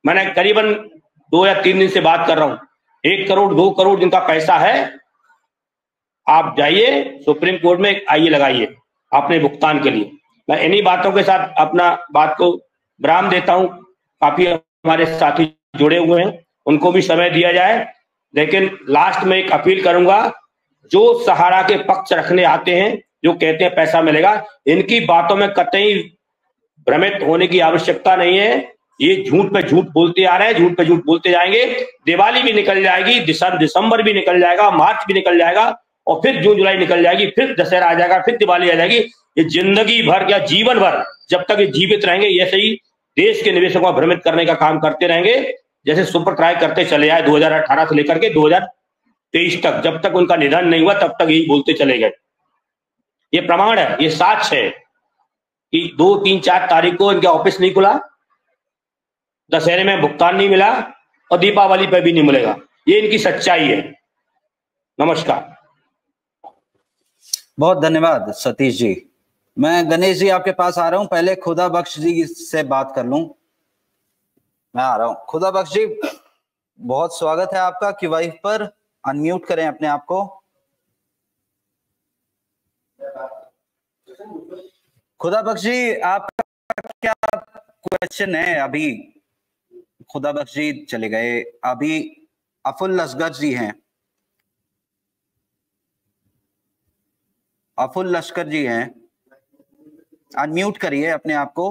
मैंने करीबन 2 या 3 दिन से बात कर रहा हूं। 1 करोड़ 2 करोड़ जिनका पैसा है, आप जाइए सुप्रीम कोर्ट में आइए लगाइए अपने भुगतान के लिए। मैं इन्हीं बातों के साथ अपना बात को विराम देता हूं। काफी हमारे साथी जुड़े हुए हैं, उनको भी समय दिया जाए। लेकिन लास्ट में एक अपील करूंगा, जो सहारा के पक्ष रखने आते हैं, जो कहते हैं पैसा मिलेगा, इनकी बातों में कतई भ्रमित होने की आवश्यकता नहीं है। ये झूठ पे झूठ बोलते आ रहे हैं, झूठ पे झूठ बोलते जाएंगे। दिवाली भी निकल जाएगी, दिसंबर भी निकल जाएगा, मार्च भी निकल जाएगा, और फिर जून जुलाई निकल जाएगी, फिर दशहरा आ जाएगा, फिर दिवाली आ जाएगी। ये जिंदगी भर या जीवन भर जब तक ये जीवित रहेंगे, ऐसे ही देश के निवेशकों को भ्रमित करने का काम करते रहेंगे, जैसे सुपर ट्राई करते चले आए 2018 से लेकर के 2023 तक। जब तक उनका निधन नहीं हुआ तब तक यही बोलते चले गए। ये प्रमाण है, ये साक्ष्य है कि 2, 3, 4 तारीख को इनका ऑफिस नहीं खुला, दशहरे में भुगतान नहीं मिला, और दीपावली पर भी नहीं मिलेगा। ये इनकी सच्चाई है। नमस्कार। बहुत धन्यवाद सतीश जी। मैं गणेश जी आपके पास आ रहा हूं, पहले खुदा बख्श जी से बात कर लूं। मैं आ रहा हूं। खुदा बख्श जी, बहुत स्वागत है आपका QYF पर। अनम्यूट करें अपने आप को। खुदा बख्श जी, आपका क्या क्वेश्चन है? अभी खुदा बख्श जी चले गए, अभी अफुल लश्कर जी हैं। अफुल लश्कर जी हैं, अनम्यूट करिए अपने आप को।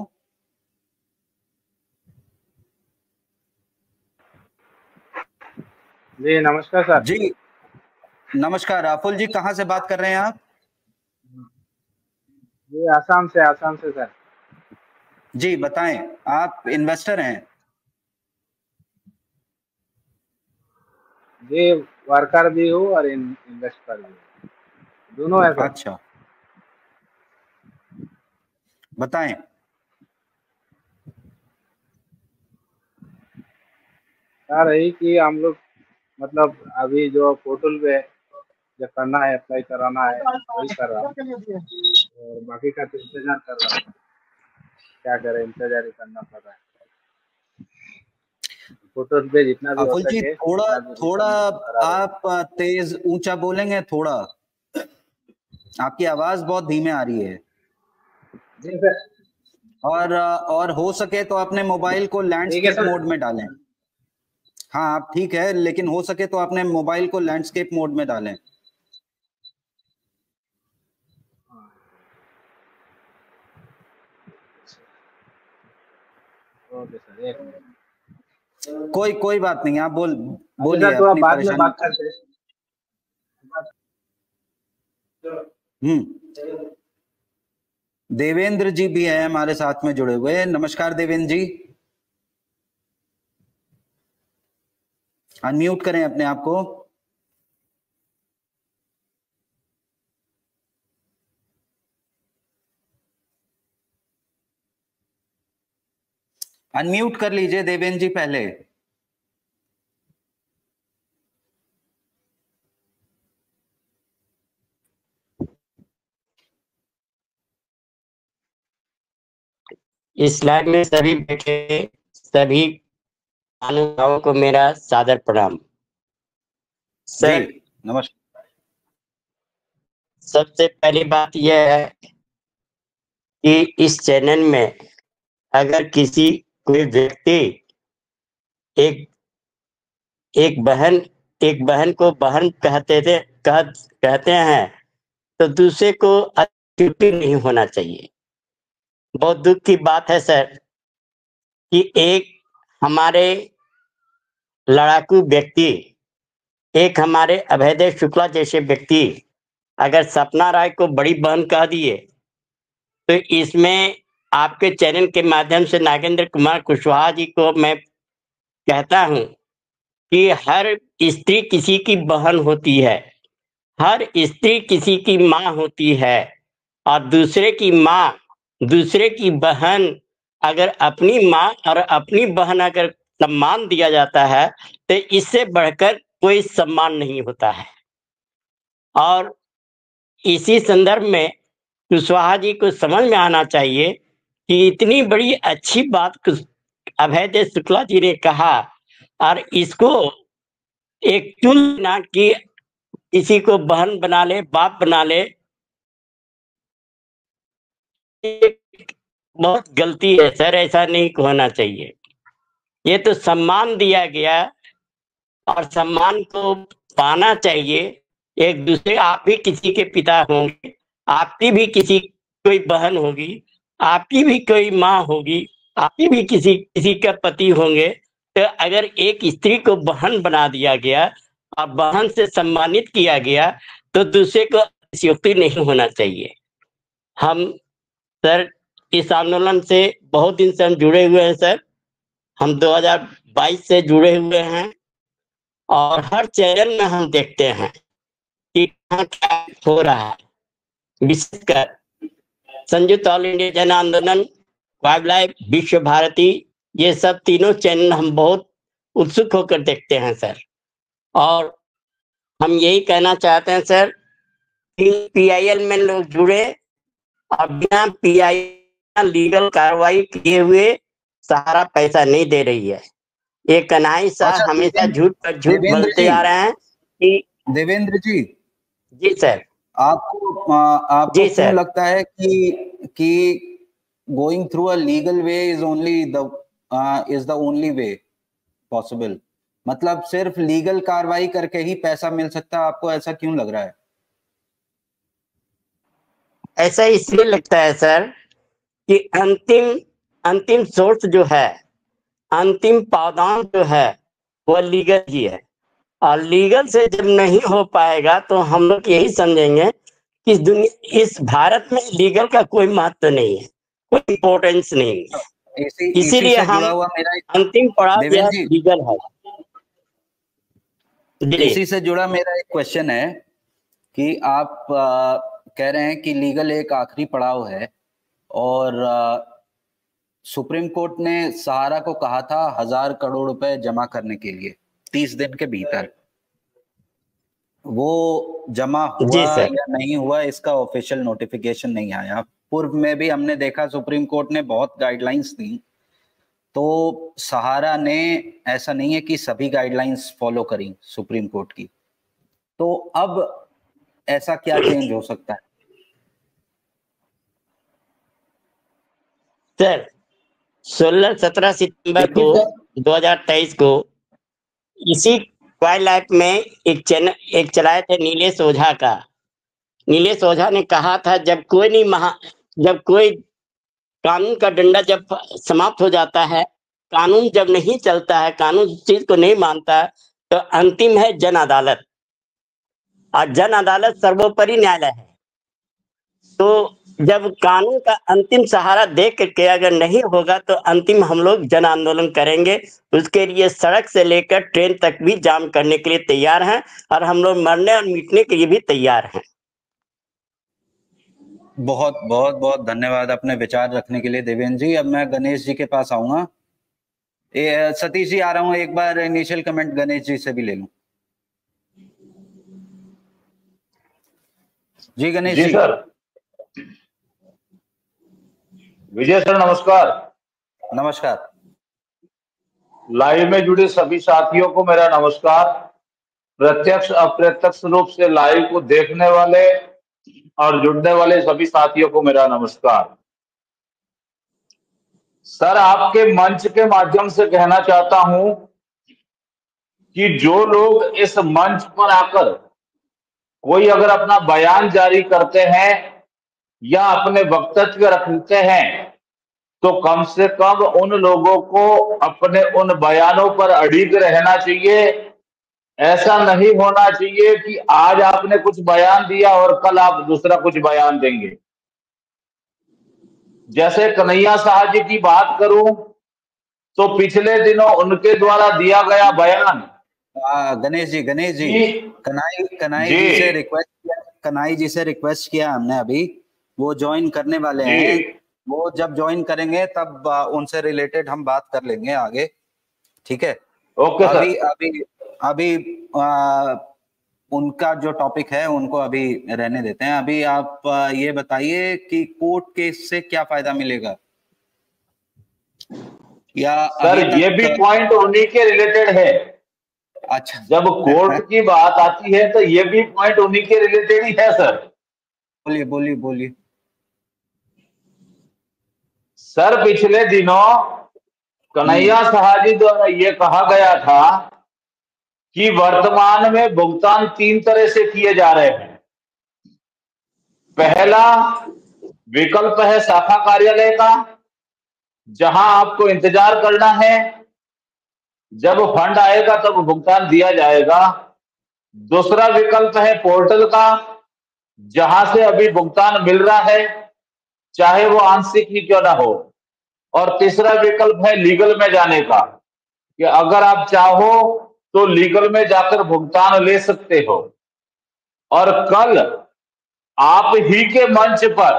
जी नमस्कार सर। जी नमस्कार। अफुल जी कहाँ से बात कर रहे हैं आप? जी आसाम से सर। जी बताएं, आप इन्वेस्टर हैं? जी वर्कर भी हूँ और इन्वेस्टर भी हूँ, दोनों है सर। अच्छा बताएं। सर यही कि हम लोग मतलब अभी जो पोर्टल पे जब करना है, अप्लाई कराना है, वही कर रहा हूँ, और बाकी का तो इंतजार कर रहा हूँ। क्या करें, इंतजार ही करना पड़ रहा है। पोर्टल पे जितना भी हो अफुल जी सके थोड़ा आप तेज ऊंचा बोलेंगे थोड़ा, आपकी आवाज बहुत धीमे आ रही है। जी सर। और हो सके तो अपने मोबाइल को लैंडस्केप मोड में डालें। हाँ आप ठीक है, लेकिन हो सके तो अपने मोबाइल को लैंडस्केप मोड में डालें। ओके सर, एक मिनट। कोई बात नहीं, आप बोलिए सर, तो आप अपनी बाद में परेशानी। बात करते हैं। देवेंद्र जी भी हैं हमारे साथ में जुड़े हुए। नमस्कार देवेंद्र जी, अनम्यूट करें अपने आप को। अनम्यूट कर लीजिए देवेंद्र जी पहले। इस लाइव में सभी बैठे सभी अनुभावों को मेरा सादर प्रणाम। सर नमस्कार। सबसे पहली बात यह है कि इस चैनल में अगर किसी कोई व्यक्ति एक बहन को बहन कहते हैं तो दूसरे को अत्युक्ति नहीं होना चाहिए। बहुत दुख की बात है सर कि एक हमारे लड़ाकू व्यक्ति, एक हमारे अभयदेव शुक्ला जैसे व्यक्ति अगर सपना राय को बड़ी बहन कह दिए, तो इसमें आपके चैनल के माध्यम से नागेंद्र कुमार कुशवाहा जी को मैं कहता हूं कि हर स्त्री किसी की बहन होती है, हर स्त्री किसी की माँ होती है, और दूसरे की माँ, दूसरे की बहन, अगर अपनी माँ और अपनी बहन अगर सम्मान दिया जाता है तो इससे बढ़कर कोई सम्मान नहीं होता है। और इसी संदर्भ में कुशवाहा जी को समझ में आना चाहिए कि इतनी बड़ी अच्छी बात अभय शुक्ला जी ने कहा, और इसको एक चुनना कि किसी को बहन बना ले, बाप बना ले, बहुत गलती है सर, ऐसा नहीं होना चाहिए। ये तो सम्मान दिया गया और सम्मान को पाना चाहिए। एक दूसरे, आप भी किसी के पिता होंगे, आपकी भी किसी कोई बहन होगी, आपकी भी कोई माँ होगी, आपकी भी किसी का पति होंगे। तो अगर एक स्त्री को बहन बना दिया गया और बहन से सम्मानित किया गया तो दूसरे को अतिशयोक्ति नहीं होना चाहिए। हम सर इस आंदोलन से बहुत दिन से हम जुड़े हुए हैं सर, हम 2022 से जुड़े हुए हैं और हर चैनल में हम देखते हैं कि कहाँ क्या हो रहा है। विशेषकर संयुक्त ऑल इंडिया जन आंदोलन, वाइल्ड लाइफ, विश्व भारती, ये सब तीनों चैनल हम बहुत उत्सुक होकर देखते हैं सर। और हम यही कहना चाहते हैं सर कि PIL में लोग जुड़े और बिना PIL लीगल कार्रवाई किए हुए सहारा पैसा नहीं दे रही है। ये कन्हई साहब हमेशा झूठ पर झूठ बोलते आ रहे हैं कि देवेंद्र जी सर, आपको क्यों लगता है कि going through a legal way is the only way possible? मतलब सिर्फ लीगल कार्रवाई करके ही पैसा मिल सकता है, आपको ऐसा क्यों लग रहा है? ऐसा इसलिए लगता है सर कि अंतिम सोर्स जो है, अंतिम पावदान जो है वो लीगल ही है। और लीगल से जब नहीं हो पाएगा तो हम लोग यही समझेंगे कि इस भारत में लीगल का कोई महत्व नहीं है, कोई इम्पोर्टेंस नहीं है। इसीलिए हम अंतिम पड़ाव लीगल है। इसी से जुड़ा मेरा एक क्वेश्चन है कि आप कह रहे हैं कि लीगल एक आखिरी पड़ाव है और सुप्रीम कोर्ट ने सहारा को कहा था 1000 करोड़ रुपए जमा करने के लिए 30 दिन के भीतर। वो जमा हुआ या नहीं हुआ इसका ऑफिशियल नोटिफिकेशन नहीं आया। पूर्व में भी हमने देखा सुप्रीम कोर्ट ने बहुत गाइडलाइंस दी, तो सहारा ने ऐसा नहीं है कि सभी गाइडलाइंस फॉलो करी सुप्रीम कोर्ट की। तो अब ऐसा क्या चेंज हो सकता है? सर 17 सितंबर को 2023 को इसी वाइल्ड लाइफ में एक चलाए थे नीलेश ओझा का। नीलेश ओझा ने कहा था जब कोई कानून का डंडा जब समाप्त हो जाता है, कानून जब नहीं चलता है, कानून इस चीज को नहीं मानता है, तो अंतिम है जन अदालत, और जन अदालत सर्वोपरि न्यायालय है। तो जब कानून का अंतिम सहारा देख के अगर नहीं होगा तो अंतिम हम लोग जन आंदोलन करेंगे। उसके लिए सड़क से लेकर ट्रेन तक भी जाम करने के लिए तैयार हैं और हम लोग मरने और मिटने के लिए भी तैयार हैं। बहुत बहुत बहुत धन्यवाद अपने विचार रखने के लिए देवेंद्र जी। अब मैं गणेश जी के पास आऊंगा। सतीश जी आ रहा हूं, एक बार इनिशियल कमेंट गणेश जी से भी ले लूं। जी गणेश जी। सर। विजय सर नमस्कार। नमस्कार। लाइव में जुड़े सभी साथियों को मेरा नमस्कार। प्रत्यक्ष अप्रत्यक्ष रूप से लाइव को देखने वाले और जुड़ने वाले सभी साथियों को मेरा नमस्कार। सर आपके मंच के माध्यम से कहना चाहता हूं कि जो लोग इस मंच पर आकर कोई अगर अपना बयान जारी करते हैं या अपने वक्तव्य रखते हैं तो कम से कम उन लोगों को अपने उन बयानों पर अडिग रहना चाहिए। ऐसा नहीं होना चाहिए कि आज आपने कुछ बयान दिया और कल आप दूसरा कुछ बयान देंगे। जैसे कन्हैया साहब जी की बात करूं तो पिछले दिनों उनके द्वारा दिया गया बयान। गणेश जी कन्हई जी से रिक्वेस्ट किया हमने, अभी वो ज्वाइन करने वाले हैं। वो जब ज्वाइन करेंगे तब उनसे रिलेटेड हम बात कर लेंगे आगे, ठीक है? ओके अभी अभी अभी उनका जो टॉपिक है उनको अभी रहने देते हैं। अभी आप ये बताइए कि कोर्ट केस से क्या फायदा मिलेगा? या सर अभी ये भी तक? पॉइंट उन्हीं के रिलेटेड है। अच्छा, जब कोर्ट की बात आती है तो ये भी पॉइंट उन्हीं के रिलेटेड ही है सर। बोलिए बोलिए बोलिए। सर पिछले दिनों कन्हैया साहा जी द्वारा ये कहा गया था कि वर्तमान में भुगतान 3 तरह से किए जा रहे हैं। पहला विकल्प है शाखा कार्यालय का, जहां आपको इंतजार करना है, जब फंड आएगा तब भुगतान दिया जाएगा। दूसरा विकल्प है पोर्टल का, जहां से अभी भुगतान मिल रहा है, चाहे वो आंशिक ही क्यों ना हो। और तीसरा विकल्प है लीगल में जाने का, कि अगर आप चाहो तो लीगल में जाकर भुगतान ले सकते हो। और कल आप ही के मंच पर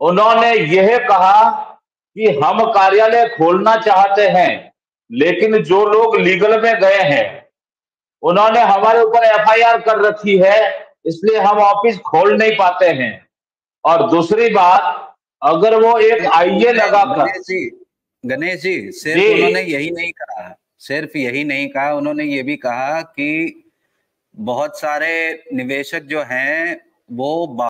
उन्होंने यह कहा कि हम कार्यालय खोलना चाहते हैं, लेकिन जो लोग लीगल में गए हैं उन्होंने हमारे ऊपर एफआईआर कर रखी है, इसलिए हम ऑफिस खोल नहीं पाते हैं। और दूसरी बात, अगर वो एक आईए लगाकर, गणेश जी सिर्फ उन्होंने यही नहीं कहा, सिर्फ यही नहीं कहा, उन्होंने ये भी कहा कि बहुत सारे निवेशक जो हैं वो